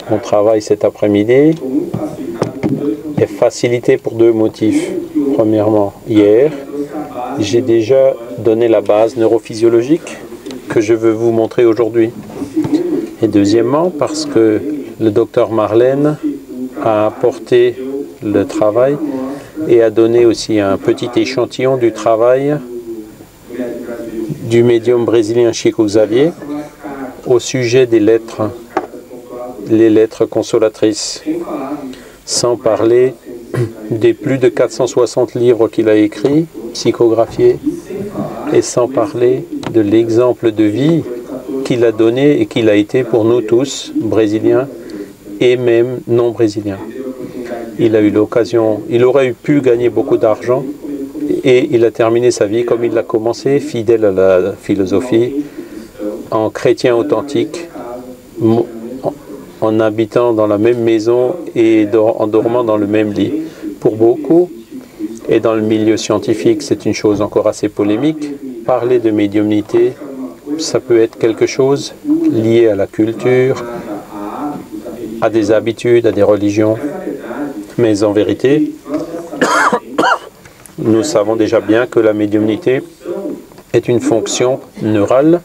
Mon travail cet après-midi est facilité pour deux motifs. Premièrement, hier, j'ai déjà donné la base neurophysiologique que je veux vous montrer aujourd'hui. Et deuxièmement, parce que le docteur Marlène a apporté le travail et a donné aussi un petit échantillon du travail du médium brésilien Chico Xavier au sujet des lettres, les lettres consolatrices, sans parler des plus de 460 livres qu'il a écrits, psychographiés, et sans parler de l'exemple de vie qu'il a donné et qu'il a été pour nous tous, brésiliens et même non brésiliens. Il a eu l'occasion, il aurait pu gagner beaucoup d'argent et il a terminé sa vie comme il l'a commencé, fidèle à la philosophie, en chrétien authentique, en habitant dans la même maison et en dormant dans le même lit. Pour beaucoup, et dans le milieu scientifique, c'est une chose encore assez polémique, parler de médiumnité, ça peut être quelque chose lié à la culture, à des habitudes, à des religions. Mais en vérité, nous savons déjà bien que la médiumnité est une fonction neurale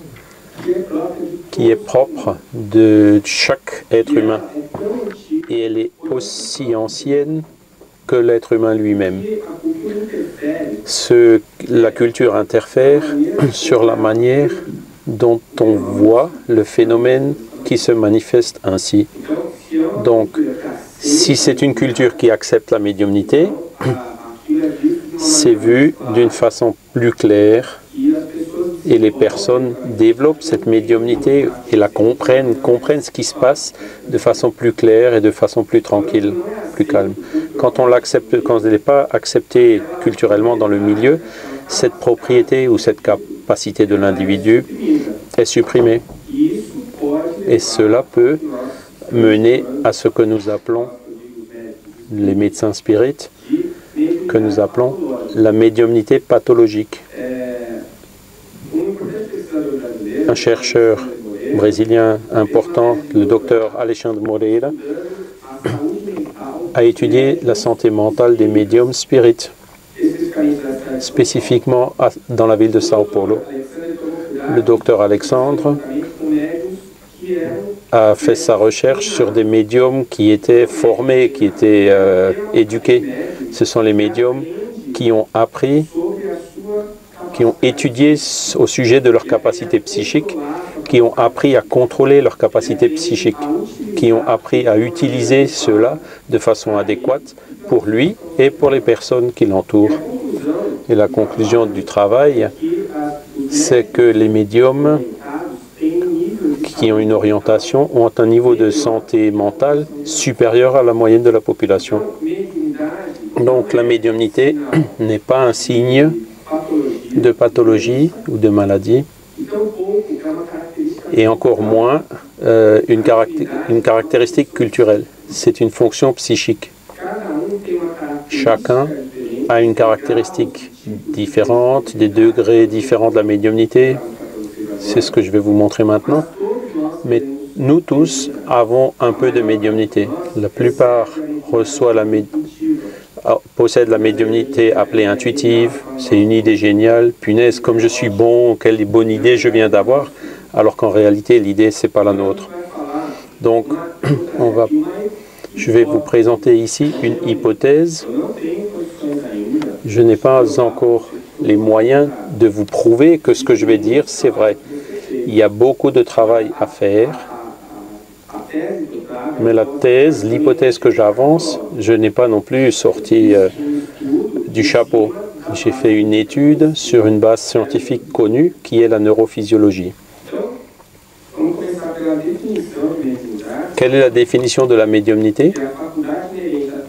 qui est propre de chaque être humain. Et elle est aussi ancienne que l'être humain lui-même. La culture interfère sur la manière dont on voit le phénomène qui se manifeste ainsi. Donc, si c'est une culture qui accepte la médiumnité, c'est vu d'une façon plus claire et les personnes développent cette médiumnité et la comprennent ce qui se passe de façon plus claire et de façon plus tranquille, plus calme. Quand on l'accepte, quand elle n'est pas acceptée culturellement dans le milieu, cette propriété ou cette capacité de l'individu est supprimée. Et cela peut mener à ce que nous appelons, les médecins spirites, que nous appelons la médiumnité pathologique. Un chercheur brésilien important, le docteur Alexandre Moreira, a étudié la santé mentale des médiums spirites, spécifiquement dans la ville de Sao Paulo. Le docteur Alexandre a fait sa recherche sur des médiums qui étaient formés, qui étaient éduqués. Ce sont les médiums qui ont appris, qui ont étudié au sujet de leur capacité psychique, qui ont appris à contrôler leur capacité psychique, qui ont appris à utiliser cela de façon adéquate pour lui et pour les personnes qui l'entourent. Et la conclusion du travail, c'est que les médiums qui ont une orientation ont un niveau de santé mentale supérieur à la moyenne de la population. Donc la médiumnité n'est pas un signe de pathologie ou de maladie, et encore moins une caractéristique culturelle. C'est une fonction psychique. Chacun a une caractéristique différente, des degrés différents de la médiumnité. C'est ce que je vais vous montrer maintenant. Mais nous tous avons un peu de médiumnité. La plupart possèdent la médiumnité appelée intuitive. C'est une idée géniale. Punaise, comme je suis bon, quelle bonne idée je viens d'avoir. Alors qu'en réalité, l'idée, ce n'est pas la nôtre. Donc, je vais vous présenter ici une hypothèse. Je n'ai pas encore les moyens de vous prouver que ce que je vais dire, c'est vrai. Il y a beaucoup de travail à faire, mais la thèse, l'hypothèse que j'avance, je n'ai pas non plus sorti du chapeau. J'ai fait une étude sur une base scientifique connue qui est la neurophysiologie. Quelle est la définition de la médiumnité?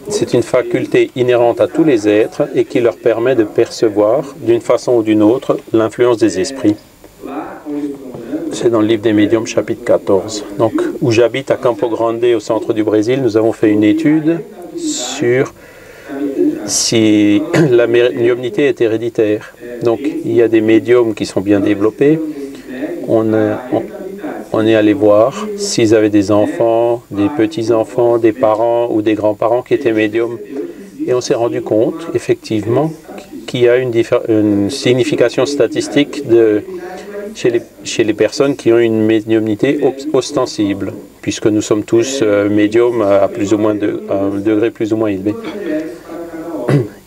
C'est une faculté inhérente à tous les êtres et qui leur permet de percevoir, d'une façon ou d'une autre, l'influence des esprits. C'est dans le livre des médiums, chapitre 14. Donc, où j'habite, à Campo Grande, au centre du Brésil, nous avons fait une étude sur si la médiumnité est héréditaire. Donc, il y a des médiums qui sont bien développés. On on est allé voir s'ils avaient des enfants, des petits-enfants, des parents ou des grands-parents qui étaient médiums. Et on s'est rendu compte, effectivement, qu'il y a une signification statistique chez les personnes qui ont une médiumnité ostensible, puisque nous sommes tous médiums à un degré plus ou moins élevé.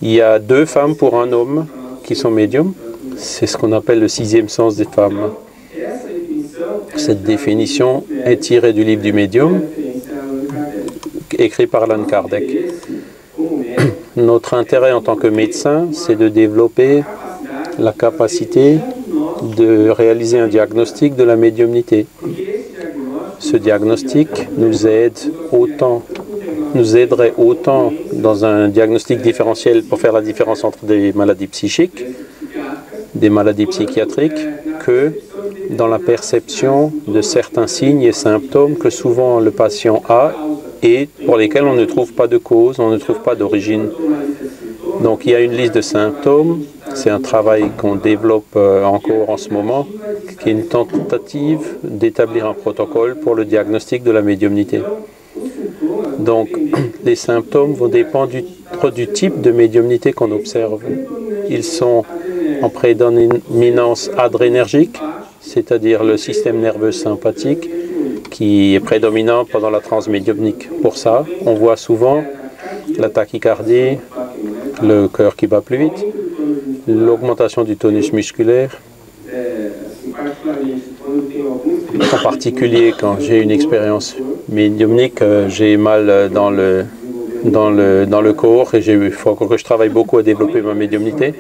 Il y a 2 femmes pour un homme qui sont médiums. C'est ce qu'on appelle le 6e sens des femmes. Cette définition est tirée du livre du médium, écrit par Allan Kardec. Notre intérêt en tant que médecin, c'est de développer la capacité de réaliser un diagnostic de la médiumnité. Ce diagnostic nous aiderait autant dans un diagnostic différentiel pour faire la différence entre des maladies psychiques, des maladies psychiatriques, que dans la perception de certains signes et symptômes que souvent le patient a et pour lesquels on ne trouve pas de cause, on ne trouve pas d'origine. Donc il y a une liste de symptômes, c'est un travail qu'on développe encore en ce moment, qui est une tentative d'établir un protocole pour le diagnostic de la médiumnité. Donc les symptômes vont dépendre du type de médiumnité qu'on observe. Ils sont en prédominance adrénergique, c'est-à-dire le système nerveux sympathique qui est prédominant pendant la transe médiumnique. Pour ça, on voit souvent la tachycardie, le cœur qui bat plus vite, l'augmentation du tonus musculaire. En particulier, quand j'ai une expérience médiumnique, j'ai mal dans le corps et il faut encore que je travaille beaucoup à développer ma médiumnité.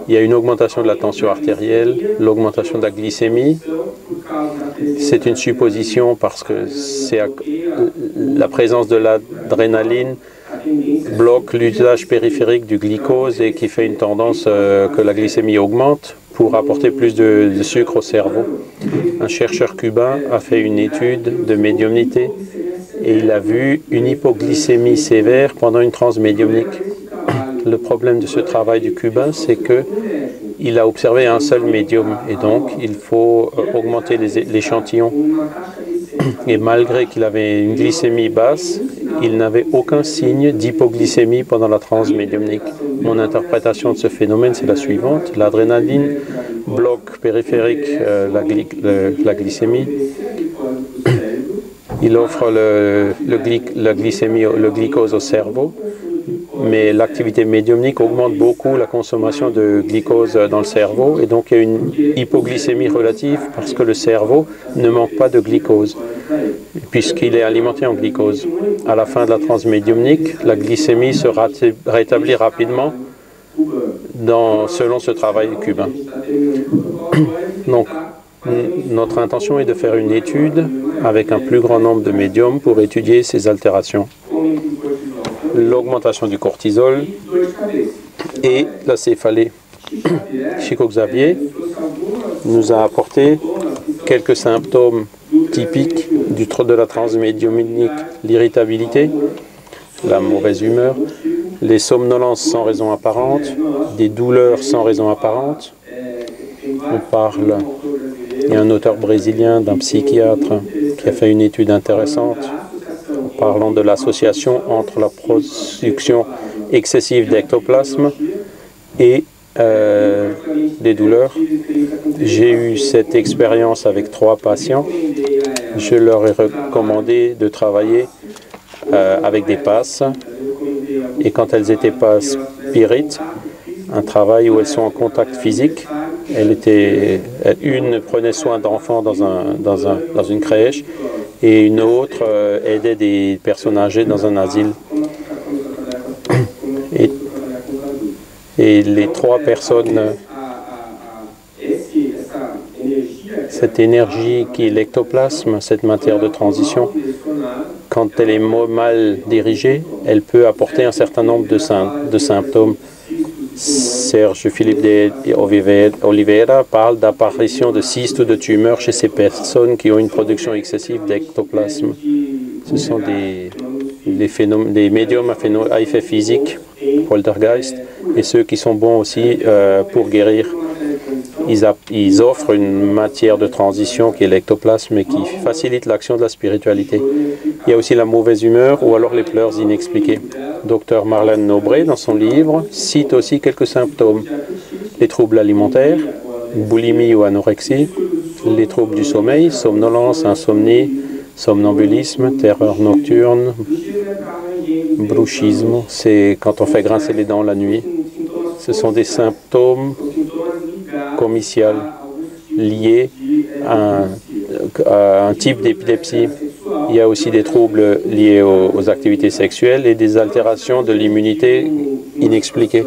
Il y a une augmentation de la tension artérielle, l'augmentation de la glycémie. C'est une supposition parce que la présence de l'adrénaline bloque l'usage périphérique du glucose et qui fait une tendance que la glycémie augmente pour apporter plus de sucre au cerveau. Un chercheur cubain a fait une étude de médiumnité et il a vu une hypoglycémie sévère pendant une transe médiumnique. Le problème de ce travail du Cubain, c'est qu'il a observé un seul médium et donc il faut augmenter l'échantillon. Et malgré qu'il avait une glycémie basse, il n'avait aucun signe d'hypoglycémie pendant la transe médiumnique. Mon interprétation de ce phénomène, c'est la suivante. L'adrénaline bloque périphérique la glycémie. Il offre le glucose au cerveau, mais l'activité médiumnique augmente beaucoup la consommation de glucose dans le cerveau et donc il y a une hypoglycémie relative parce que le cerveau ne manque pas de glucose puisqu'il est alimenté en glucose. À la fin de la transe médiumnique, la glycémie se rétablit rapidement selon ce travail cubain. Donc, notre intention est de faire une étude avec un plus grand nombre de médiums pour étudier ces altérations. L'augmentation du cortisol et la céphalée. Chico Xavier nous a apporté quelques symptômes typiques de la transe médiumnique, l'irritabilité, la mauvaise humeur, les somnolences sans raison apparente, des douleurs sans raison apparente. Il y a un auteur brésilien, d'un psychiatre, qui a fait une étude intéressante en parlant de l'association entre la production excessive d'ectoplasme et des douleurs. J'ai eu cette expérience avec 3 patients. Je leur ai recommandé de travailler avec des passes et quand elles n'étaient pas spirites, un travail où elles sont en contact physique. Une prenait soin d'enfants dans une crèche et une autre aidait des personnes âgées dans un asile. Et les 3 personnes, cette énergie qui est l'ectoplasme, cette matière de transition, quand elle est mal dirigée, elle peut apporter un certain nombre de symptômes. Serge Philippe de Oliveira parle d'apparition de cystes ou de tumeurs chez ces personnes qui ont une production excessive d'ectoplasme. Ce sont des médiums à effet physique, poltergeist, et ceux qui sont bons aussi pour guérir. ils offrent une matière de transition qui est l'ectoplasme et qui facilite l'action de la spiritualité. Il y a aussi la mauvaise humeur ou alors les pleurs inexpliqués. Dr Marlène Nobré, dans son livre, cite aussi quelques symptômes. Les troubles alimentaires, boulimie ou anorexie, les troubles du sommeil, somnolence, insomnie, somnambulisme, terreur nocturne, bruxisme, c'est quand on fait grincer les dents la nuit. Ce sont des symptômes commerciaux liés à un type d'épilepsie. Il y a aussi des troubles liés aux activités sexuelles et des altérations de l'immunité inexpliquées.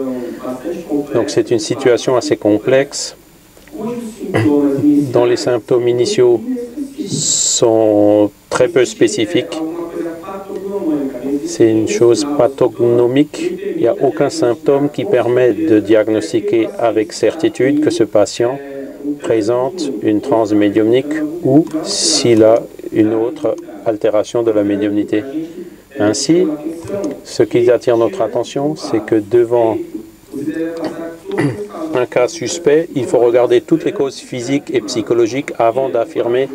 Donc c'est une situation assez complexe dont les symptômes initiaux sont très peu spécifiques. C'est une chose pathognomique. Il n'y a aucun symptôme qui permet de diagnostiquer avec certitude que ce patient présente une transe médiumnique ou s'il a une autre altération de la médiumnité. Ainsi, ce qui attire notre attention, c'est que devant un cas suspect, il faut regarder toutes les causes physiques et psychologiques avant d'affirmer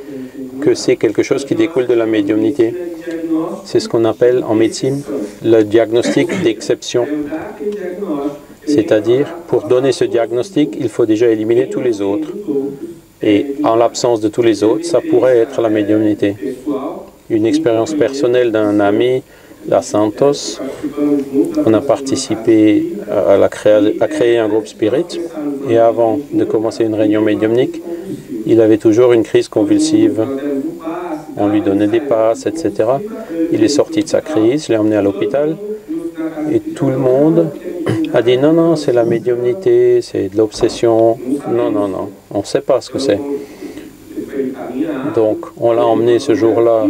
que c'est quelque chose qui découle de la médiumnité. C'est ce qu'on appelle en médecine le diagnostic d'exception. C'est-à-dire, pour donner ce diagnostic, il faut déjà éliminer tous les autres. Et en l'absence de tous les autres, ça pourrait être la médiumnité. Une expérience personnelle d'un ami à Santos, on a participé à créer un groupe spirit et avant de commencer une réunion médiumnique, il avait toujours une crise convulsive. On lui donnait des passes, etc. Il est sorti de sa crise, je l'ai emmené à l'hôpital et tout le monde a dit non, non, c'est la médiumnité, c'est de l'obsession. Non, non, non, on ne sait pas ce que c'est. Donc, on l'a emmené ce jour-là.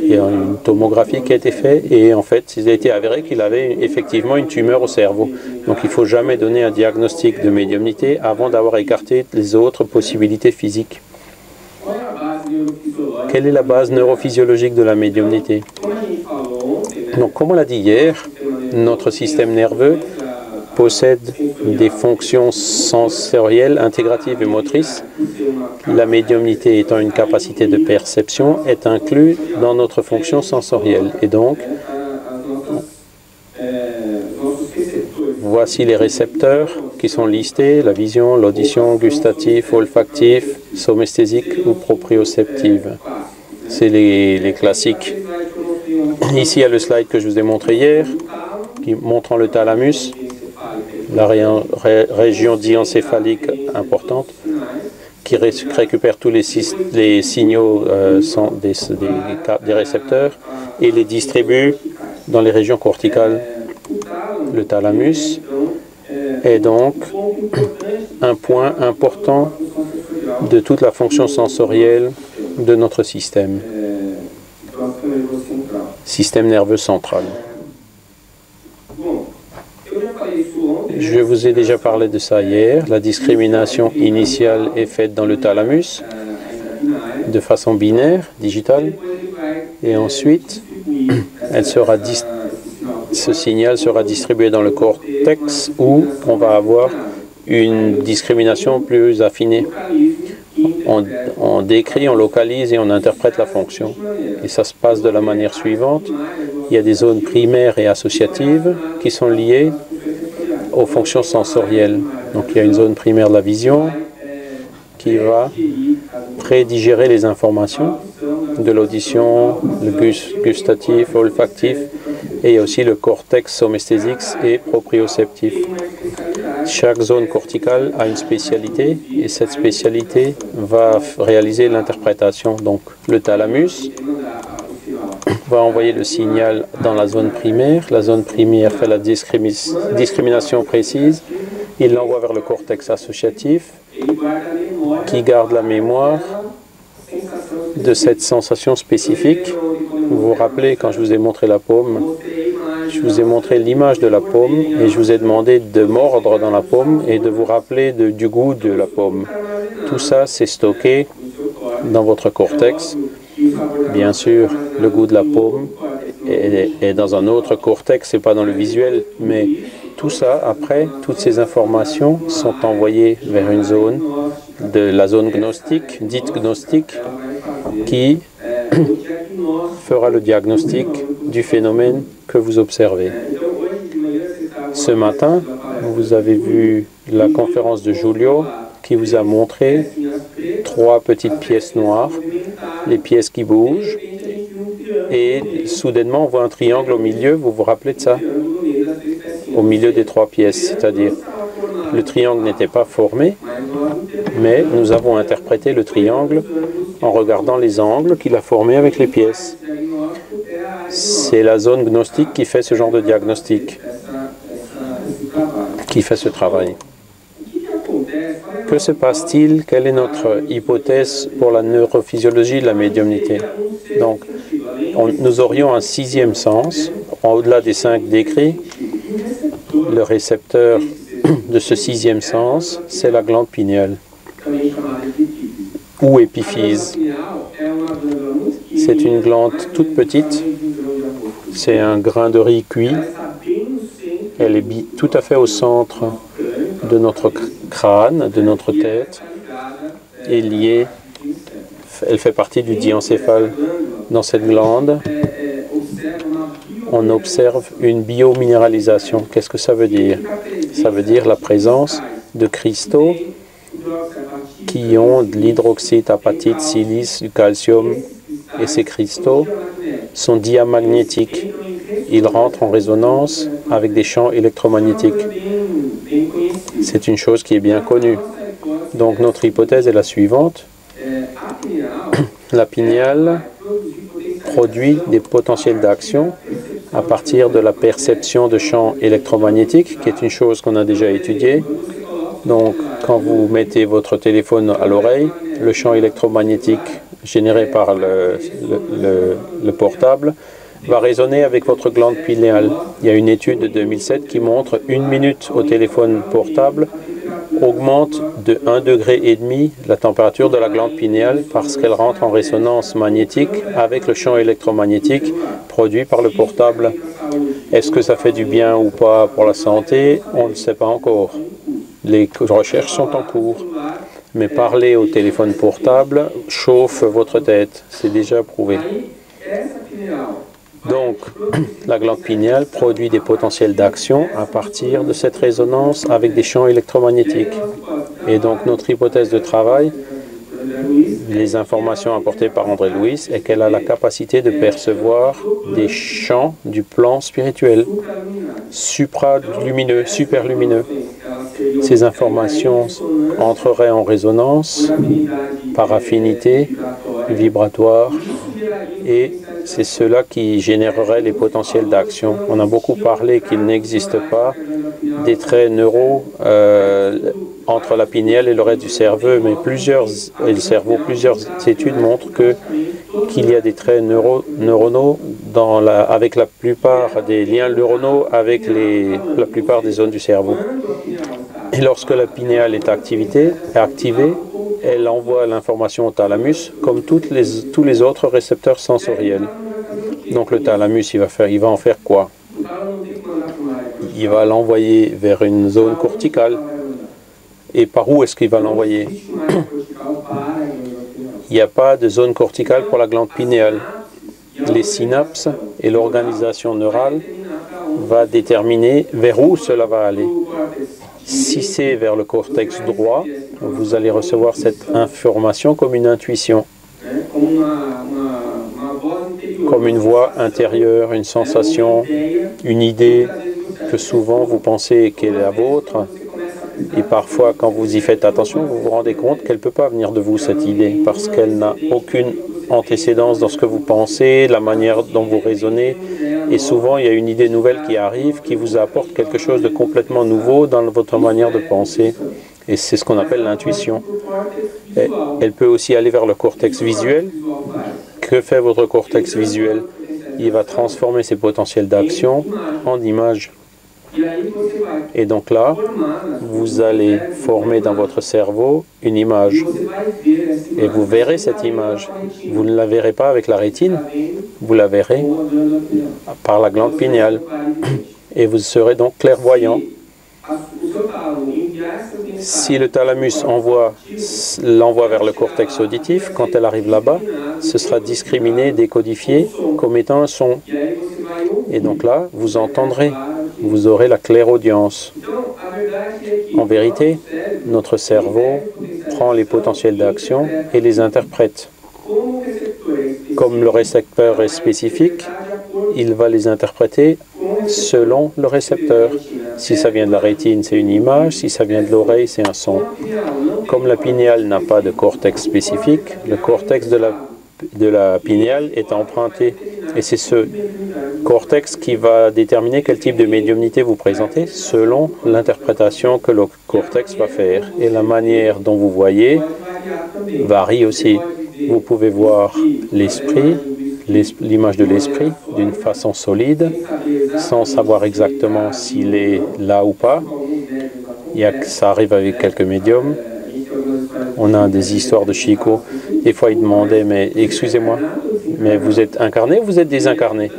Il y a une tomographie qui a été faite et en fait, il a été avéré qu'il avait effectivement une tumeur au cerveau. Donc, il ne faut jamais donner un diagnostic de médiumnité avant d'avoir écarté les autres possibilités physiques. Quelle est la base neurophysiologique de la médiumnité? Donc, comme on l'a dit hier, notre système nerveux possède des fonctions sensorielles, intégratives et motrices. La médiumnité étant une capacité de perception est inclue dans notre fonction sensorielle. Et donc, voici les récepteurs qui sont listés, la vision, l'audition, gustatif, olfactif, somesthésique ou proprioceptive. C'est les classiques. Ici, il y a le slide que je vous ai montré hier, montrant le thalamus, la région diencéphalique importante, qui récupère tous les signaux des récepteurs et les distribue dans les régions corticales. Le thalamus est donc un point important de toute la fonction sensorielle de notre système nerveux central. Je vous ai déjà parlé de ça hier. La discrimination initiale est faite dans le thalamus de façon binaire, digitale, et ensuite ce signal sera distribué dans le cortex où on va avoir une discrimination plus affinée. On décrit, on localise et on interprète la fonction. Et ça se passe de la manière suivante. Il y a des zones primaires et associatives qui sont liées aux fonctions sensorielles. Donc il y a une zone primaire de la vision qui va prédigérer les informations de l'audition, le gustatif, olfactif, et il y a aussi le cortex somesthésique et proprioceptif. Chaque zone corticale a une spécialité et cette spécialité va réaliser l'interprétation. Donc le thalamus va envoyer le signal dans la zone primaire. La zone primaire fait la discrimination précise. Il l'envoie vers le cortex associatif qui garde la mémoire de cette sensation spécifique. Vous vous rappelez quand je vous ai montré la paume, je vous ai montré l'image de la paume et je vous ai demandé de mordre dans la paume et de vous rappeler du goût de la paume. Tout ça, c'est stocké dans votre cortex. Bien sûr, le goût de la paume est dans un autre cortex, c'est pas dans le visuel, mais tout ça, après, toutes ces informations sont envoyées vers une zone de la zone gnostique, dite gnostique, qui fera le diagnostic du phénomène que vous observez. Ce matin, vous avez vu la conférence de Julio qui vous a montré 3 petites pièces noires, les pièces qui bougent, et soudainement on voit un triangle au milieu. Vous vous rappelez de ça? Au milieu des 3 pièces, c'est-à-dire le triangle n'était pas formé, mais nous avons interprété le triangle en regardant les angles qu'il a formés avec les pièces. C'est la zone gnostique qui fait ce genre de diagnostic, qui fait ce travail. Que se passe-t-il? Quelle est notre hypothèse pour la neurophysiologie de la médiumnité? Donc, nous aurions un 6e sens, au-delà des 5 décrits. Le récepteur de ce 6e sens, c'est la glande pinéale ou épiphyse. C'est une glande toute petite, c'est un grain de riz cuit. Elle est tout à fait au centre de notre crâne, de notre tête, et liée, elle fait partie du diencéphale. Dans cette glande, on observe une biominéralisation. Qu'est-ce que ça veut dire? Ça veut dire la présence de cristaux qui ont de l'hydroxyde, apatite, silice, du calcium, et ces cristaux sont diamagnétiques. Ils rentrent en résonance avec des champs électromagnétiques. C'est une chose qui est bien connue. Donc notre hypothèse est la suivante. La pinéale produit des potentiels d'action à partir de la perception de champs électromagnétiques, qui est une chose qu'on a déjà étudiée. Donc, quand vous mettez votre téléphone à l'oreille, le champ électromagnétique généré par le portable va résonner avec votre glande pinéale. Il y a une étude de 2007 qui montre 1 minute au téléphone portable augmente de 1,5 degré la température de la glande pinéale parce qu'elle rentre en résonance magnétique avec le champ électromagnétique produit par le portable. Est-ce que ça fait du bien ou pas pour la santé? On ne le sait pas encore. Les recherches sont en cours. Mais parler au téléphone portable chauffe votre tête. C'est déjà prouvé. Donc, la glande pinéale produit des potentiels d'action à partir de cette résonance avec des champs électromagnétiques. Et donc, notre hypothèse de travail, les informations apportées par André Louis, est qu'elle a la capacité de percevoir des champs du plan spirituel, supralumineux, superlumineux. Ces informations entreraient en résonance par affinité vibratoire et c'est cela qui générerait les potentiels d'action. On a beaucoup parlé qu'il n'existe pas des traits neuraux entre la pinéale et le reste du cerveau, mais plusieurs études montrent qu'il y a des traits neuronaux avec la plupart des liens neuronaux avec la plupart des zones du cerveau. Et lorsque la pinéale est activée, elle envoie l'information au thalamus comme tous les autres récepteurs sensoriels. Donc le thalamus, il va en faire quoi? Il va l'envoyer vers une zone corticale. Et par où est-ce qu'il va l'envoyer? Il n'y a pas de zone corticale pour la glande pinéale. Les synapses et l'organisation neurale va déterminer vers où cela va aller. Si c'est vers le cortex droit, vous allez recevoir cette information comme une intuition, comme une voix intérieure, une sensation, une idée que souvent vous pensez qu'elle est la vôtre. Et parfois, quand vous y faites attention, vous vous rendez compte qu'elle ne peut pas venir de vous, cette idée, parce qu'elle n'a aucune antécédence dans ce que vous pensez, la manière dont vous raisonnez. Et souvent, il y a une idée nouvelle qui arrive, qui vous apporte quelque chose de complètement nouveau dans votre manière de penser. Et c'est ce qu'on appelle l'intuition. Elle peut aussi aller vers le cortex visuel. Que fait votre cortex visuel? Il va transformer ses potentiels d'action en images. Et donc là, vous allez former dans votre cerveau une image. Et vous verrez cette image. Vous ne la verrez pas avec la rétine, vous la verrez par la glande pinéale. Et vous serez donc clairvoyant. Si le thalamus l'envoie vers le cortex auditif, quand elle arrive là-bas, ce sera discriminé, décodifié comme étant un son. Et donc là, vous entendrez, vous aurez la clairaudience. En vérité, notre cerveau prend les potentiels d'action et les interprète. Comme le récepteur est spécifique, il va les interpréter selon le récepteur. Si ça vient de la rétine, c'est une image. Si ça vient de l'oreille, c'est un son. Comme la pinéale n'a pas de cortex spécifique, le cortex de la pinéale est emprunté. Et c'est ce cortex qui va déterminer quel type de médiumnité vous présentez selon l'interprétation que le cortex va faire. Et la manière dont vous voyez varie aussi. Vous pouvez voir l'esprit, l'image de l'esprit d'une façon solide, sans savoir exactement s'il est là ou pas. Ça arrive avec quelques médiums. On a des histoires de Chico. Des fois, il demandait, mais excusez-moi, mais vous êtes incarné ou vous êtes désincarné?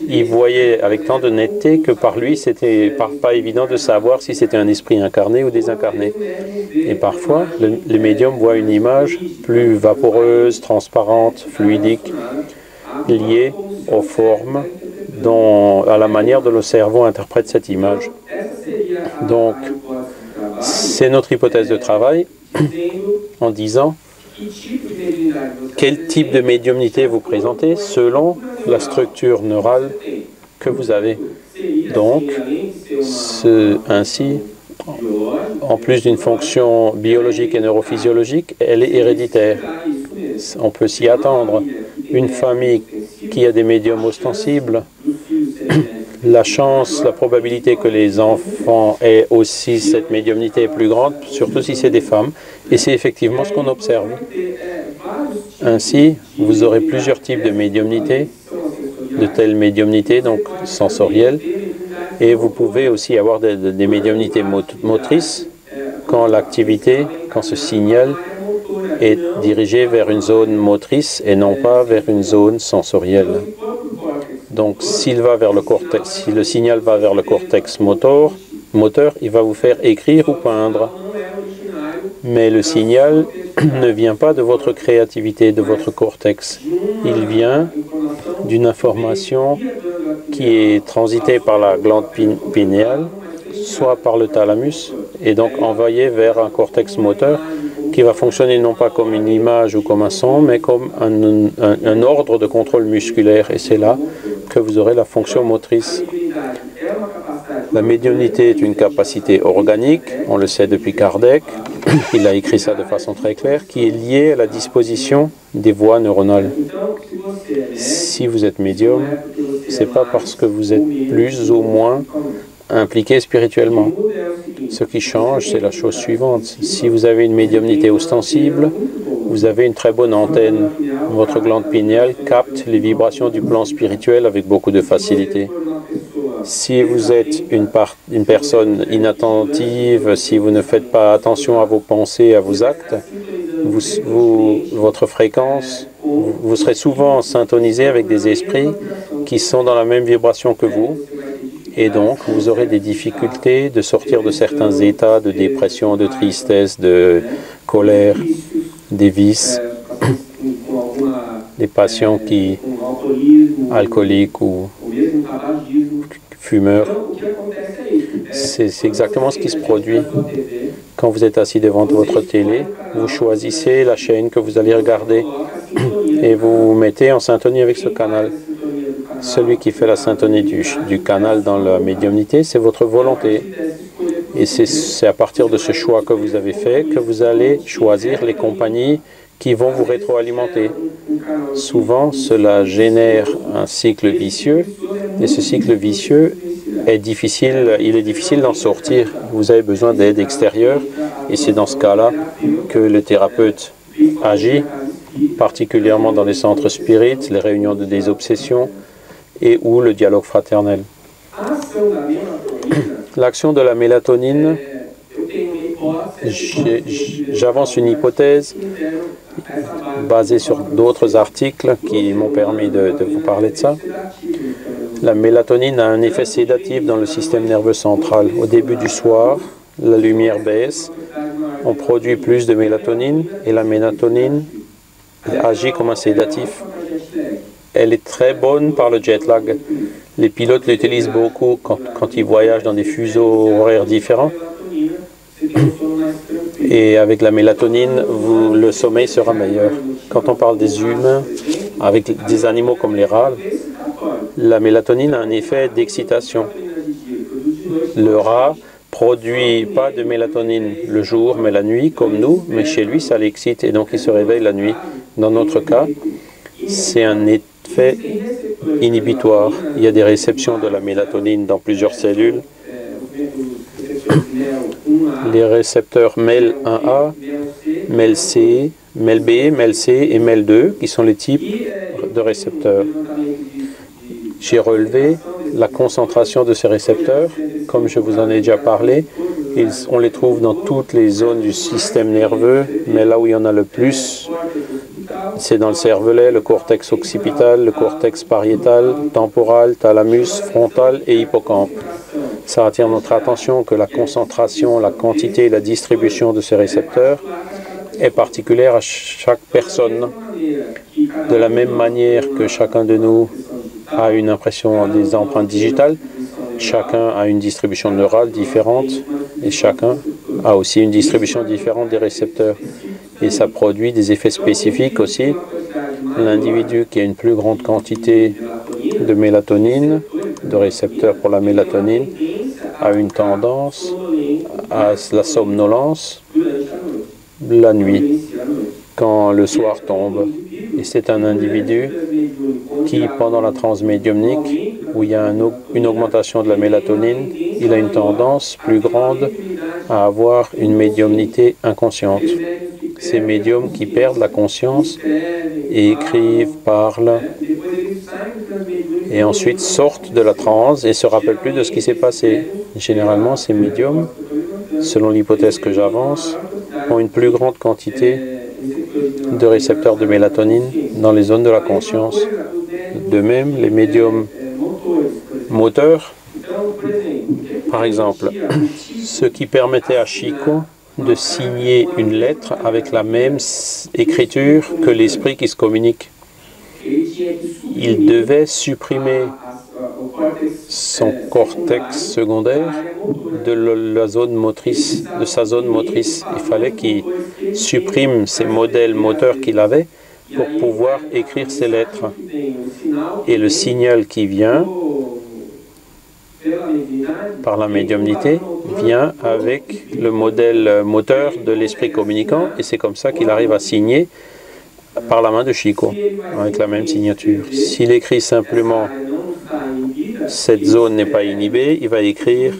Il voyait avec tant de netteté que par lui, c'était pas évident de savoir si c'était un esprit incarné ou désincarné. Et parfois, le médium voit une image plus vaporeuse, transparente, fluidique, liée aux formes, à la manière dont le cerveau interprète cette image. Donc, c'est notre hypothèse de travail en disant quel type de médiumnité vous présentez selon la structure neurale que vous avez. Donc, ainsi, en plus d'une fonction biologique et neurophysiologique, elle est héréditaire. On peut s'y attendre. Une famille qui a des médiums ostensibles, la probabilité que les enfants aient aussi cette médiumnité est plus grande, surtout si c'est des femmes. Et c'est effectivement ce qu'on observe. Ainsi, vous aurez plusieurs types de médiumnité, de telles médiumnités, donc sensorielles. Et vous pouvez aussi avoir des médiumnités motrices quand ce signal est dirigé vers une zone motrice et non pas vers une zone sensorielle. Donc, si le signal va vers le cortex moteur, il va vous faire écrire ou peindre. Mais le signal ne vient pas de votre créativité, de votre cortex. Il vient d'une information qui est transitée par la glande pinéale, soit par le thalamus, et donc envoyée vers un cortex moteur qui va fonctionner non pas comme une image ou comme un son, mais comme un ordre de contrôle musculaire. Et c'est là que vous aurez la fonction motrice. La médiumnité est une capacité organique, on le sait depuis Kardec, il a écrit ça de façon très claire, qui est liée à la disposition des voies neuronales. Si vous êtes médium, ce n'est pas parce que vous êtes plus ou moins impliqué spirituellement. Ce qui change, c'est la chose suivante. Si vous avez une médiumnité ostensible, vous avez une très bonne antenne. Votre glande pinéale capte les vibrations du plan spirituel avec beaucoup de facilité. Si vous êtes une personne inattentive, si vous ne faites pas attention à vos pensées, à vos actes, votre fréquence, vous serez souvent syntonisé avec des esprits qui sont dans la même vibration que vous. Et donc, vous aurez des difficultés de sortir de certains états de dépression, de tristesse, de colère, des vices, des patients alcooliques ou fumeurs. C'est exactement ce qui se produit. Quand vous êtes assis devant votre télé, vous choisissez la chaîne que vous allez regarder et vous vous mettez en syntonie avec ce canal. Celui qui fait la syntonie du canal dans la médiumnité, c'est votre volonté. Et c'est à partir de ce choix que vous avez fait que vous allez choisir les compagnies qui vont vous rétroalimenter. Souvent, cela génère un cycle vicieux, et ce cycle vicieux est difficile d'en sortir. Vous avez besoin d'aide extérieure, et c'est dans ce cas-là que le thérapeute agit, particulièrement dans les centres spirites, les réunions de désobsession, et ou le dialogue fraternel. L'action de la mélatonine, j'avance une hypothèse basée sur d'autres articles qui m'ont permis de vous parler de ça. La mélatonine a un effet sédatif dans le système nerveux central. Au début du soir, la lumière baisse on produit plus de mélatonine et la mélatonine agit comme un sédatif. Elle est très bonne par le jet lag. Les pilotes l'utilisent beaucoup quand ils voyagent dans des fuseaux horaires différents. Et avec la mélatonine, le sommeil sera meilleur. Quand on parle des humains, avec des animaux comme les rats, la mélatonine a un effet d'excitation. Le rat produit pas de mélatonine le jour, mais la nuit, comme nous, mais chez lui, ça l'excite et donc il se réveille la nuit. Dans notre cas, c'est un effet inhibitoire. Il y a des réceptions de la mélatonine dans plusieurs cellules. Les récepteurs MEL1A, MEL-C, MEL-B, MEL-C et MEL2, qui sont les types de récepteurs. J'ai relevé la concentration de ces récepteurs, comme je vous en ai déjà parlé. On les trouve dans toutes les zones du système nerveux, mais là où il y en a le plus, c'est dans le cervelet, le cortex occipital, le cortex pariétal, temporal, thalamus, frontal et hippocampe. Ça attire notre attention que la concentration, la quantité et la distribution de ces récepteurs est particulière à chaque personne. De la même manière que chacun de nous a une impression des empreintes digitales, chacun a une distribution neurale différente et chacun a aussi une distribution différente des récepteurs. Et ça produit des effets spécifiques aussi. L'individu qui a une plus grande quantité de mélatonine, de récepteurs pour la mélatonine, a une tendance à la somnolence la nuit, quand le soir tombe. Et c'est un individu qui, pendant la transe médiumnique, où il y a une augmentation de la mélatonine, il a une tendance plus grande à avoir une médiumnité inconsciente. Ces médiums qui perdent la conscience et écrivent, parlent, et ensuite sortent de la transe et ne se rappellent plus de ce qui s'est passé. Généralement, ces médiums, selon l'hypothèse que j'avance, ont une plus grande quantité de récepteurs de mélatonine dans les zones de la conscience. De même, les médiums moteurs, par exemple, ce qui permettait à Chico de signer une lettre avec la même écriture que l'esprit qui se communique. Il devait supprimer son cortex secondaire de la zone motrice, de sa zone motrice. Il fallait qu'il supprime ces modèles moteurs qu'il avait pour pouvoir écrire ses lettres. Et le signal qui vient par la médiumnité vient avec le modèle moteur de l'esprit communicant et c'est comme ça qu'il arrive à signer par la main de Chico, avec la même signature. S'il écrit simplement « cette zone n'est pas inhibée », il va écrire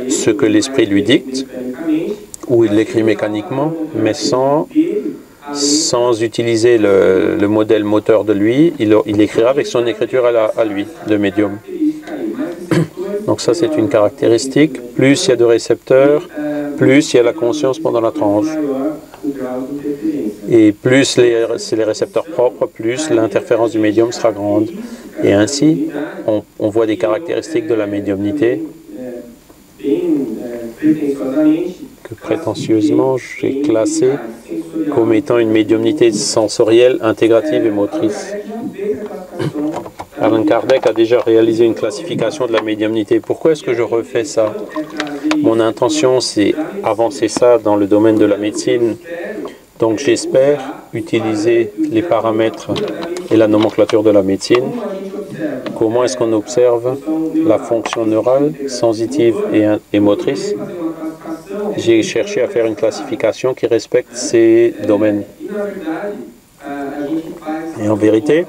ce que l'esprit lui dicte, ou il l'écrit mécaniquement, mais sans utiliser le modèle moteur de lui, il écrira avec son écriture à lui, de médium. Donc ça, c'est une caractéristique. Plus il y a de récepteurs, plus il y a la conscience pendant la transe. Et plus c'est les récepteurs propres, plus l'interférence du médium sera grande. Et ainsi, on voit des caractéristiques de la médiumnité que prétentieusement j'ai classées comme étant une médiumnité sensorielle, intégrative et motrice. Allan Kardec a déjà réalisé une classification de la médiumnité. Pourquoi est-ce que je refais ça? Mon intention, c'est avancer ça dans le domaine de la médecine. Donc j'espère utiliser les paramètres et la nomenclature de la médecine. Comment est-ce qu'on observe la fonction neurale, sensitive et motrice? J'ai cherché à faire une classification qui respecte ces domaines. Et en vérité,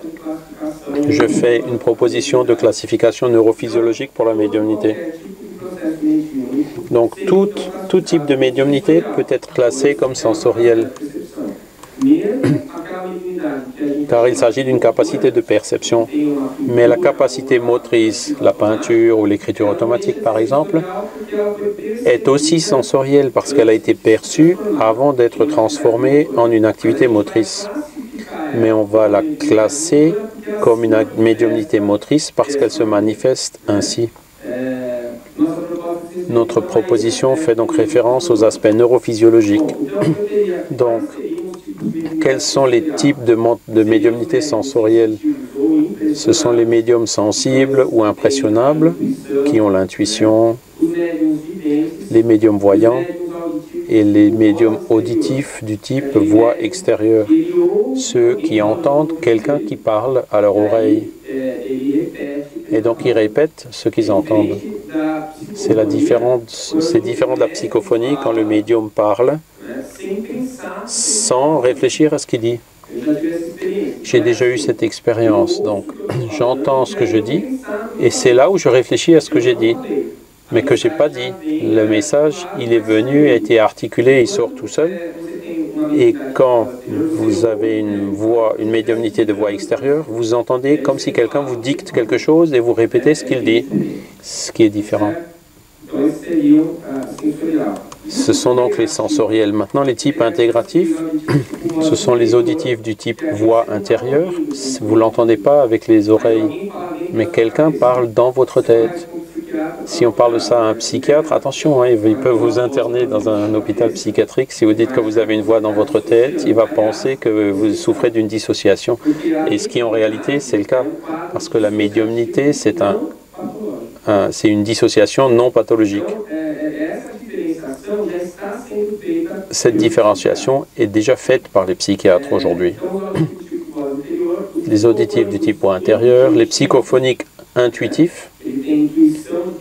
je fais une proposition de classification neurophysiologique pour la médiumnité. Donc tout type de médiumnité peut être classé comme sensoriel, car il s'agit d'une capacité de perception. Mais la capacité motrice, la peinture ou l'écriture automatique par exemple, est aussi sensorielle parce qu'elle a été perçue avant d'être transformée en une activité motrice. Mais on va la classer comme une médiumnité motrice parce qu'elle se manifeste ainsi. Notre proposition fait donc référence aux aspects neurophysiologiques. Donc, quels sont les types de médiumnité sensorielle? Ce sont les médiums sensibles ou impressionnables qui ont l'intuition, les médiums voyants et les médiums auditifs du type voix extérieure, ceux qui entendent quelqu'un qui parle à leur oreille. Et donc ils répètent ce qu'ils entendent. C'est différent de la psychophonie quand le médium parle sans réfléchir à ce qu'il dit. J'ai déjà eu cette expérience, donc j'entends ce que je dis et c'est là où je réfléchis à ce que j'ai dit, mais que je n'ai pas dit. Le message, il est venu, a été articulé, il sort tout seul. Et quand vous avez une médiumnité de voix extérieure, vous entendez comme si quelqu'un vous dicte quelque chose et vous répétez ce qu'il dit, ce qui est différent. Ce sont donc les sensoriels. Maintenant, les types intégratifs, ce sont les auditifs du type voix intérieure. Vous ne l'entendez pas avec les oreilles, mais quelqu'un parle dans votre tête. Si on parle de ça à un psychiatre, attention, hein, il peut vous interner dans un hôpital psychiatrique. Si vous dites que vous avez une voix dans votre tête, il va penser que vous souffrez d'une dissociation. Et ce qui en réalité, c'est le cas. Parce que la médiumnité, c'est une dissociation non pathologique. Cette différenciation est déjà faite par les psychiatres aujourd'hui. Les auditifs du type voix intérieure, les psychophoniques intuitifs,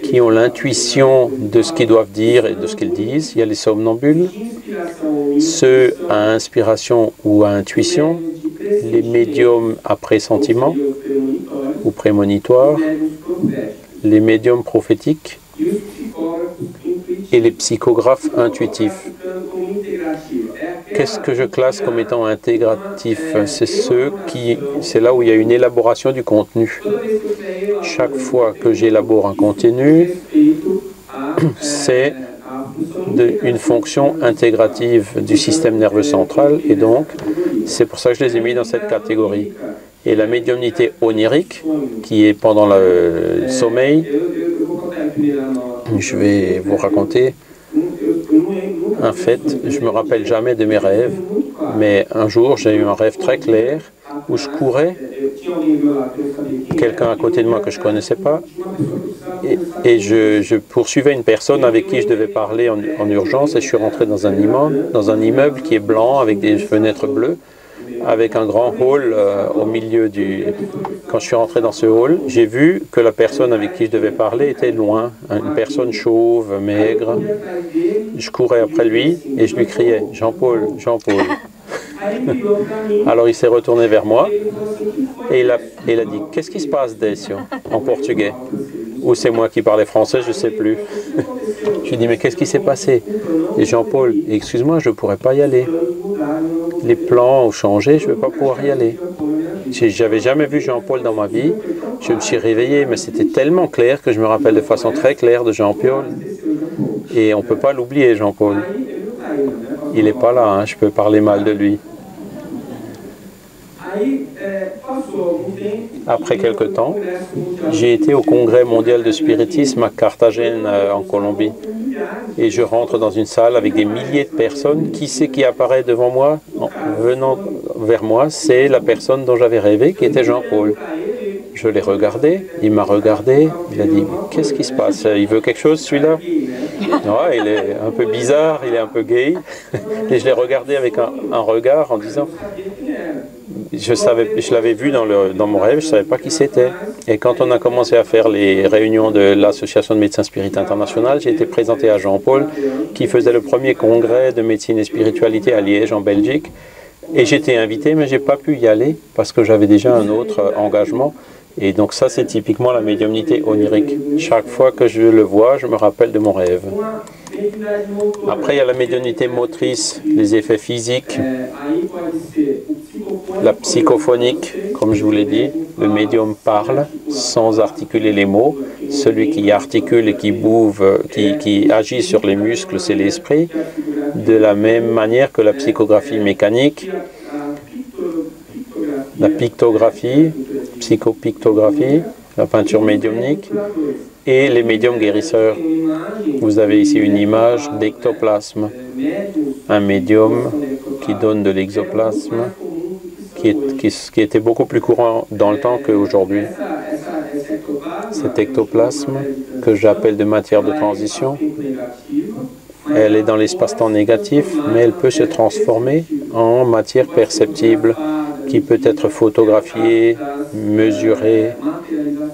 qui ont l'intuition de ce qu'ils doivent dire et de ce qu'ils disent. Il y a les somnambules, ceux à inspiration ou à intuition, les médiums à pressentiment ou prémonitoire, les médiums prophétiques et les psychographes intuitifs. Qu'est-ce que je classe comme étant intégratif? C'est là où il y a une élaboration du contenu. Chaque fois que j'élabore un contenu, c'est une fonction intégrative du système nerveux central et donc c'est pour ça que je les ai mis dans cette catégorie. Et la médiumnité onirique, qui est pendant le sommeil, je vais vous raconter un fait. Je ne me rappelle jamais de mes rêves, mais un jour j'ai eu un rêve très clair où je courais, quelqu'un à côté de moi que je ne connaissais pas, et je poursuivais une personne avec qui je devais parler en urgence, et je suis rentré dans un immeuble qui est blanc avec des fenêtres bleues, avec un grand hall au milieu du... Quand je suis rentré dans ce hall, j'ai vu que la personne avec qui je devais parler était loin, une personne chauve, maigre. Je courais après lui et je lui criais « Jean-Paul, Jean-Paul ». Alors il s'est retourné vers moi et il a dit « Qu'est-ce qui se passe, Décio ?» en portugais. Ou c'est moi qui parlais français, je ne sais plus. Je lui ai dit « Mais qu'est-ce qui s'est passé ?» Et Jean-Paul, excuse-moi, je ne pourrais pas y aller. Les plans ont changé, je ne vais pas pouvoir y aller. J'avais jamais vu Jean-Paul dans ma vie. Je me suis réveillé, mais c'était tellement clair que je me rappelle de façon très claire de Jean-Paul. Et on ne peut pas l'oublier, Jean-Paul. Il n'est pas là, hein, je peux parler mal de lui. Après quelque temps, j'ai été au Congrès mondial de spiritisme à Carthagène, en Colombie. Et je rentre dans une salle avec des milliers de personnes. Qui c'est qui apparaît devant moi, venant vers moi? C'est la personne dont j'avais rêvé, qui était Jean-Paul. Je l'ai regardé, il m'a regardé, il a dit « Qu'est-ce qui se passe? Il veut quelque chose, celui-là ?» Ouais, il est un peu bizarre, il est un peu gay. Et je l'ai regardé avec un regard en disant... Je l'avais vu dans mon rêve, je ne savais pas qui c'était. Et quand on a commencé à faire les réunions de l'Association de médecins spirites internationale, j'ai été présenté à Jean-Paul, qui faisait le premier congrès de médecine et spiritualité à Liège, en Belgique. Et j'étais invité, mais je n'ai pas pu y aller parce que j'avais déjà un autre engagement. Et donc ça, c'est typiquement la médiumnité onirique. Chaque fois que je le vois, je me rappelle de mon rêve. Après, il y a la médiumnité motrice, les effets physiques, la psychophonique, comme je vous l'ai dit, le médium parle sans articuler les mots. Celui qui articule et qui bouge, qui agit sur les muscles, c'est l'esprit. De la même manière que la psychographie mécanique, la pictographie, psychopictographie, la peinture médiumnique, et les médiums guérisseurs. Vous avez ici une image d'ectoplasme, un médium qui donne de l'exoplasme, qui était beaucoup plus courant dans le temps qu'aujourd'hui. Cet ectoplasme, que j'appelle de matière de transition, elle est dans l'espace-temps négatif, mais elle peut se transformer en matière perceptible, qui peut être photographiée, mesurée,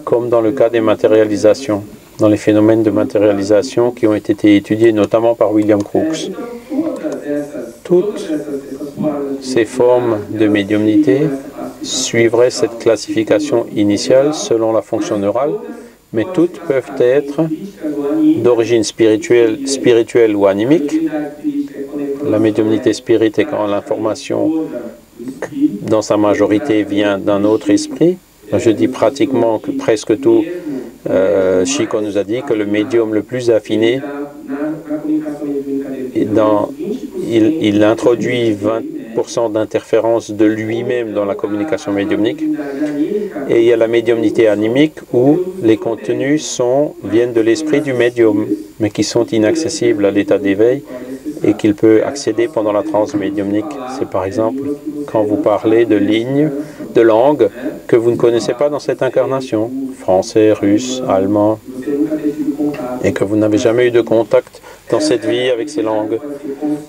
comme dans le cas des matérialisations, dans les phénomènes de matérialisation qui ont été étudiés notamment par William Crookes. Toutes ces formes de médiumnité suivraient cette classification initiale selon la fonction neurale, mais toutes peuvent être d'origine spirituelle ou animique. La médiumnité spirit est quand l'information, dans sa majorité, vient d'un autre esprit. Je dis pratiquement que presque tout. Chico nous a dit que le médium le plus affiné, il introduit 20% d'interférence de lui-même dans la communication médiumnique. Et il y a la médiumnité animique où les contenus viennent de l'esprit du médium, mais qui sont inaccessibles à l'état d'éveil et qu'il peut accéder pendant la transe médiumnique. C'est par exemple quand vous parlez de lignes, de langues que vous ne connaissez pas dans cette incarnation, français, russe, allemand, et que vous n'avez jamais eu de contact dans cette vie avec ces langues.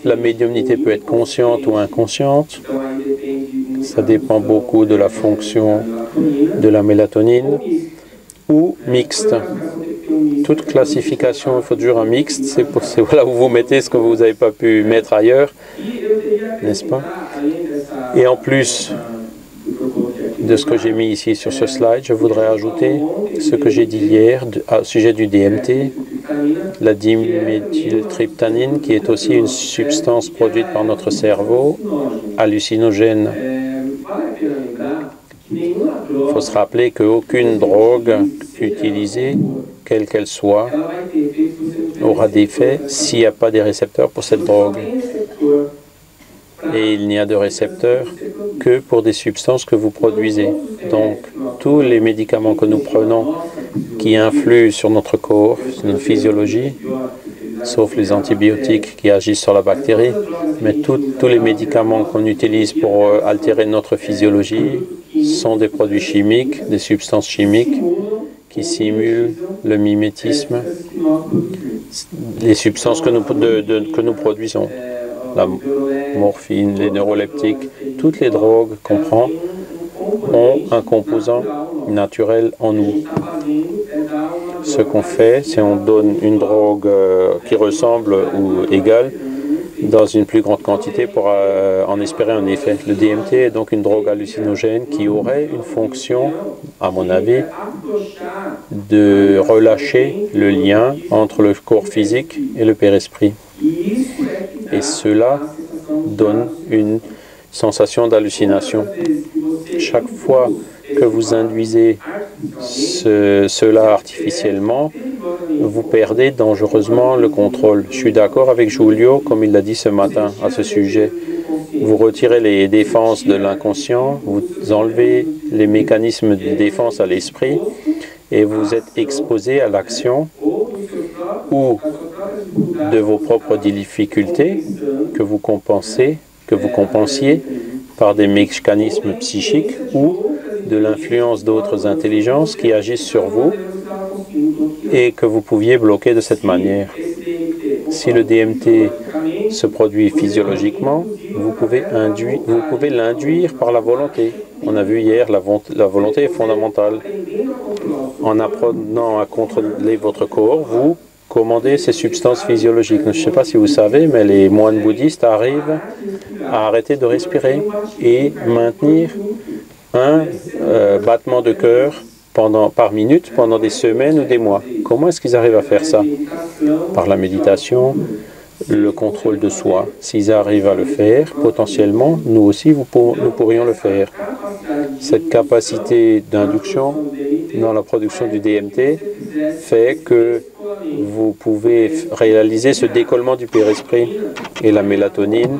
La médiumnité peut être consciente ou inconsciente. Ça dépend beaucoup de la fonction de la mélatonine, ou mixte. Toute classification, il faut toujours un mixte, c'est là où vous mettez ce que vous n'avez pas pu mettre ailleurs, n'est-ce pas? Et en plus de ce que j'ai mis ici sur ce slide, je voudrais ajouter ce que j'ai dit hier au sujet du DMT, la diméthyltryptamine, qui est aussi une substance produite par notre cerveau, hallucinogène. Il faut se rappeler qu'aucune drogue utilisée, quelle qu'elle soit, aura d'effet s'il n'y a pas des récepteurs pour cette drogue. Et il n'y a de récepteurs que pour des substances que vous produisez. Donc, tous les médicaments que nous prenons qui influent sur notre corps, sur notre physiologie, sauf les antibiotiques qui agissent sur la bactérie, mais tous les médicaments qu'on utilise pour altérer notre physiologie sont des produits chimiques, des substances chimiques qui simulent le mimétisme, les substances que nous produisons. La morphine, les neuroleptiques, toutes les drogues qu'on prend ont un composant naturel en nous. Ce qu'on fait, c'est on donne une drogue qui ressemble ou égale dans une plus grande quantité pour en espérer un effet. Le DMT est donc une drogue hallucinogène qui aurait une fonction, à mon avis, de relâcher le lien entre le corps physique et le père-esprit. Et cela donne une sensation d'hallucination. Chaque fois que vous induisez cela artificiellement, vous perdez dangereusement le contrôle. Je suis d'accord avec Julio, comme il l'a dit ce matin à ce sujet. Vous retirez les défenses de l'inconscient, vous enlevez les mécanismes de défense à l'esprit et vous êtes exposé à l'action ou de vos propres difficultés que vous compensiez par des mécanismes psychiques ou de l'influence d'autres intelligences qui agissent sur vous et que vous pouviez bloquer de cette manière. Si le DMT se produit physiologiquement, vous pouvez l'induire par la volonté. On a vu hier, la volonté est fondamentale. En apprenant à contrôler votre corps, vous commandez ces substances physiologiques. Je ne sais pas si vous savez, mais les moines bouddhistes arrivent à arrêter de respirer et maintenir un battement de cœur par minute pendant des semaines ou des mois. Comment est-ce qu'ils arrivent à faire ça? Par la méditation, le contrôle de soi. S'ils arrivent à le faire, potentiellement, nous aussi, nous pourrions le faire. Cette capacité d'induction dans la production du DMT fait que vous pouvez réaliser ce décollement du père-esprit. Et la mélatonine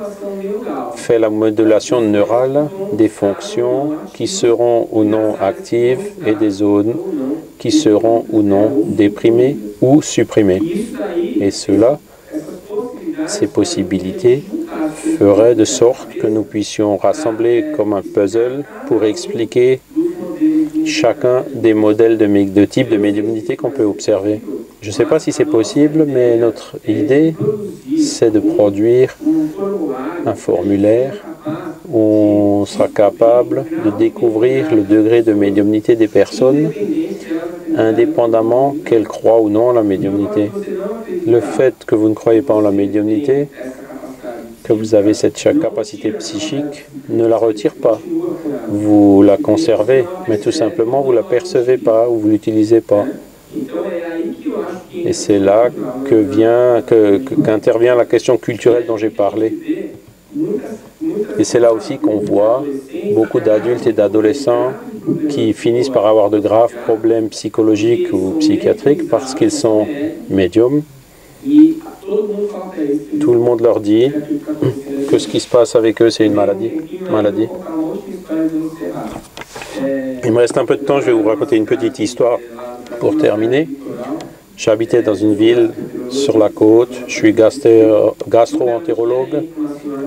fait la modulation neurale des fonctions qui seront ou non actives et des zones qui seront ou non déprimées ou supprimées. Et cela, ces possibilités feraient de sorte que nous puissions rassembler comme un puzzle pour expliquer chacun des modèles de type de médiumnité qu'on peut observer. Je ne sais pas si c'est possible, mais notre idée, c'est de produire un formulaire où on sera capable de découvrir le degré de médiumnité des personnes, indépendamment qu'elles croient ou non en la médiumnité. Le fait que vous ne croyez pas en la médiumnité, que vous avez cette capacité psychique, ne la retire pas. Vous la conservez, mais tout simplement vous ne la percevez pas ou vous ne l'utilisez pas. Et c'est là qu'intervient la question culturelle dont j'ai parlé. Et c'est là aussi qu'on voit beaucoup d'adultes et d'adolescents qui finissent par avoir de graves problèmes psychologiques ou psychiatriques parce qu'ils sont médiums. Tout le monde leur dit que ce qui se passe avec eux, c'est une maladie. Il me reste un peu de temps, je vais vous raconter une petite histoire pour terminer. J'habitais dans une ville sur la côte, je suis gastro-entérologue,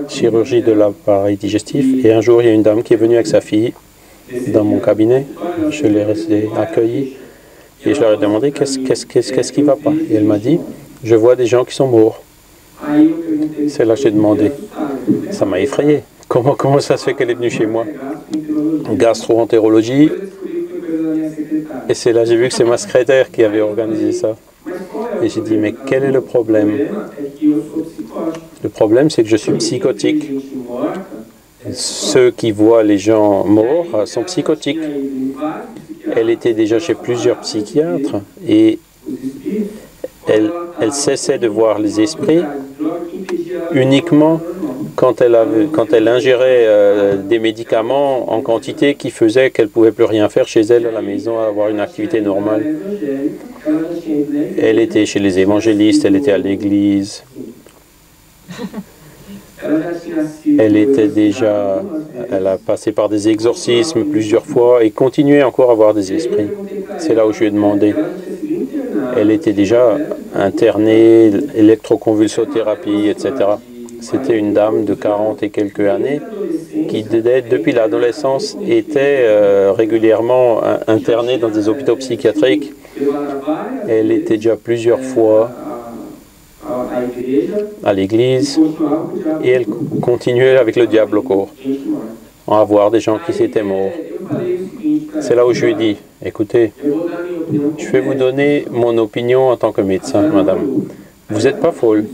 chirurgie de l'appareil digestif, et un jour il y a une dame qui est venue avec sa fille dans mon cabinet, je l'ai accueillie et je leur ai demandé qu'est-ce qui ne va pas. Et elle m'a dit, je vois des gens qui sont morts. C'est là que j'ai demandé, ça m'a effrayé, comment ça se fait qu'elle est venue chez moi? Gastro-entérologie. Et c'est là que j'ai vu que c'est ma secrétaire qui avait organisé ça. Et j'ai dit, mais quel est le problème? Le problème, c'est que je suis psychotique. Ceux qui voient les gens morts sont psychotiques. Elle était déjà chez plusieurs psychiatres et elle cessait de voir les esprits uniquement quand elle ingérait des médicaments en quantité qui faisaient qu'elle ne pouvait plus rien faire chez elle à la maison, avoir une activité normale. Elle était chez les évangélistes, elle était à l'église. Elle a passé par des exorcismes plusieurs fois et continuait encore à voir des esprits. C'est là où je lui ai demandé. Elle était déjà internée, électroconvulsothérapie, etc. C'était une dame de 40 et quelques années qui, depuis l'adolescence, était régulièrement internée dans des hôpitaux psychiatriques. Elle était déjà plusieurs fois à l'église et elle continuait avec le diable au corps, à voir des gens qui s'étaient morts. C'est là où je lui ai dit, écoutez, je vais vous donner mon opinion en tant que médecin, madame. Vous n'êtes pas folle.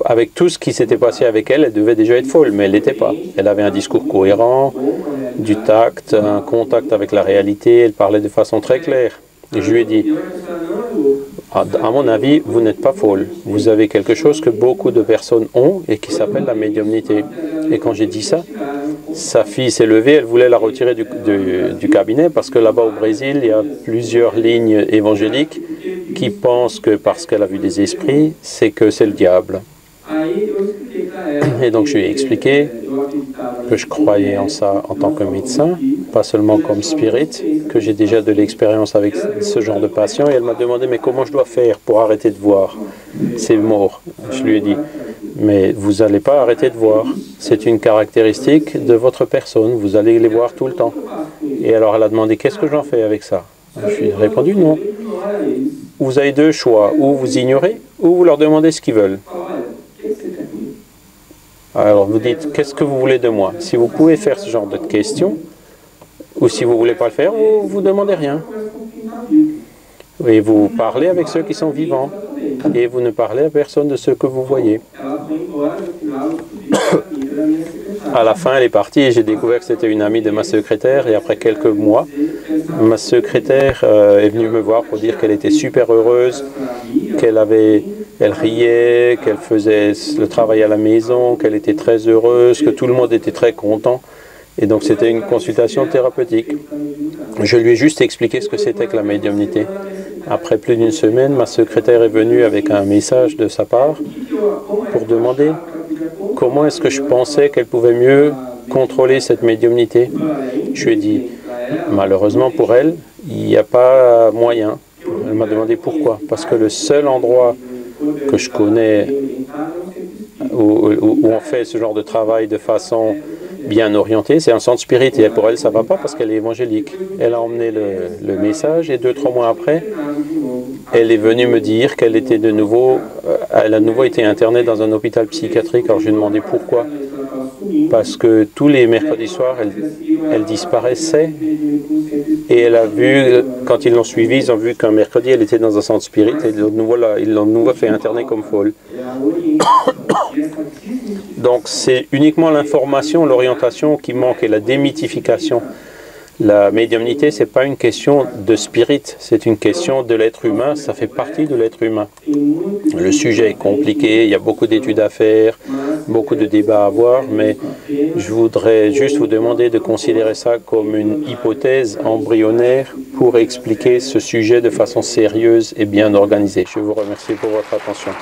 Avec tout ce qui s'était passé avec elle, elle devait déjà être folle, mais elle n'était pas. Elle avait un discours cohérent, du tact, un contact avec la réalité, elle parlait de façon très claire. Et je lui ai dit, à mon avis, vous n'êtes pas folle. Vous avez quelque chose que beaucoup de personnes ont et qui s'appelle la médiumnité. Et quand j'ai dit ça, sa fille s'est levée, elle voulait la retirer du cabinet parce que là-bas au Brésil, il y a plusieurs lignes évangéliques qui pensent que parce qu'elle a vu des esprits, c'est que c'est le diable. Et donc je lui ai expliqué que je croyais en ça en tant que médecin, pas seulement comme spirit, que j'ai déjà de l'expérience avec ce genre de patient. Et elle m'a demandé, mais comment je dois faire pour arrêter de voir ces morts? Je lui ai dit, mais vous n'allez pas arrêter de voir. C'est une caractéristique de votre personne, vous allez les voir tout le temps. Et alors elle a demandé, qu'est-ce que j'en fais avec ça? Je lui ai répondu, non. Vous avez deux choix, ou vous ignorez, ou vous leur demandez ce qu'ils veulent. Alors vous dites, qu'est-ce que vous voulez de moi? Si vous pouvez faire ce genre de questions, ou si vous ne voulez pas le faire, vous ne demandez rien. Et vous parlez avec ceux qui sont vivants, et vous ne parlez à personne de ce que vous voyez. À la fin, elle est partie et j'ai découvert que c'était une amie de ma secrétaire. Et après quelques mois, ma secrétaire est venue me voir pour dire qu'elle était super heureuse, elle riait, qu'elle faisait le travail à la maison, qu'elle était très heureuse, que tout le monde était très content. Et donc c'était une consultation thérapeutique. Je lui ai juste expliqué ce que c'était que la médiumnité. Après plus d'une semaine, ma secrétaire est venue avec un message de sa part pour demander comment est-ce que je pensais qu'elle pouvait mieux contrôler cette médiumnité. Je lui ai dit, malheureusement pour elle, il n'y a pas moyen. Elle m'a demandé pourquoi. Parce que le seul endroit que je connais où on fait ce genre de travail de façon bien orientée, c'est un centre spirit. Et pour elle, ça ne va pas parce qu'elle est évangélique. Elle a emmené le message et 2-3 mois après, elle est venue me dire qu'elle était elle a de nouveau été internée dans un hôpital psychiatrique. Alors je lui ai demandé pourquoi. Parce que tous les mercredis soirs, elle disparaissait. Et elle a vu, quand ils l'ont suivie, ils ont vu qu'un mercredi, elle était dans un centre spirit. Et ils l'ont de nouveau fait interner comme folle. Donc c'est uniquement l'information, l'orientation qui manque et la démythification. La médiumnité, ce n'est pas une question de spirit, c'est une question de l'être humain, ça fait partie de l'être humain. Le sujet est compliqué, il y a beaucoup d'études à faire, beaucoup de débats à avoir, mais je voudrais juste vous demander de considérer ça comme une hypothèse embryonnaire pour expliquer ce sujet de façon sérieuse et bien organisée. Je vous remercie pour votre attention.